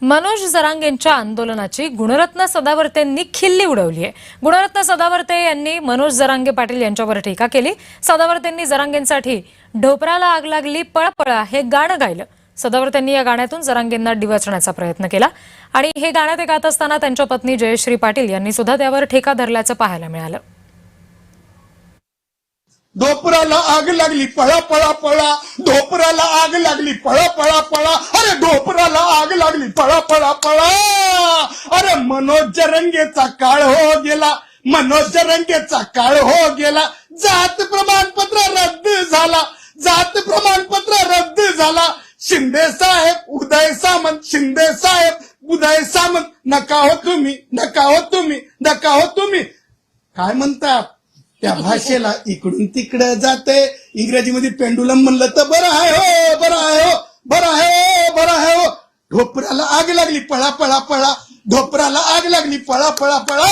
मनोज जरांगेंच्या आंदोलनाची गुणरत्न सदावर्तेंनी खिल्ली उडवली आहे। गुणरत्न सदावर्ते यांनी मनोज जरांगे पाटील यांच्यावर टीका केली। सदावर्तेंनी जरांगेंसाठी ढोपराला आग लागली पळपळा हे गाणं गायलं। सदावर्तेंनी या गाण्यातून जरांगेंना डिवचण्याचा प्रयत्न केला आणि हे गाणं ते गात असताना त्यांच्या पत्नी जयश्री पाटील यांनी सुद्धा त्यावर ठेका धरल्याचं पाहायला मिळालं। ढोपराला आग लागली पळा पळा पळा, ढोपराला आग लागली पळा पळा पळा, अरे ढोपराला आग लागली पळा पळा पळा। अरे मनोज जरांगेचा काळ हो गेला, मनोज जरांगेचा काळ हो गेला। जात प्रमाणपत्र रद्द झाला, जात प्रमाणपत्र रद्द झाला। शिंदे साहेब उदय सामंत, शिंदे साहेब उदय सामंत, नका हो तुम्ही, नका हो तुम्ही, नका हो तुम्ही। काय म्हणतात त्या भाषेला इकडून तिकडे जाते। इंग्रजीमध्ये पेंडुलम म्हणलं तर बरं आहे हो, बरं आहे हो, बरं आहे, बरं आहे हो। ढोपराला आग लागली पळा पळा पळा, ढोपराला आग लागली पळा पळा पळा।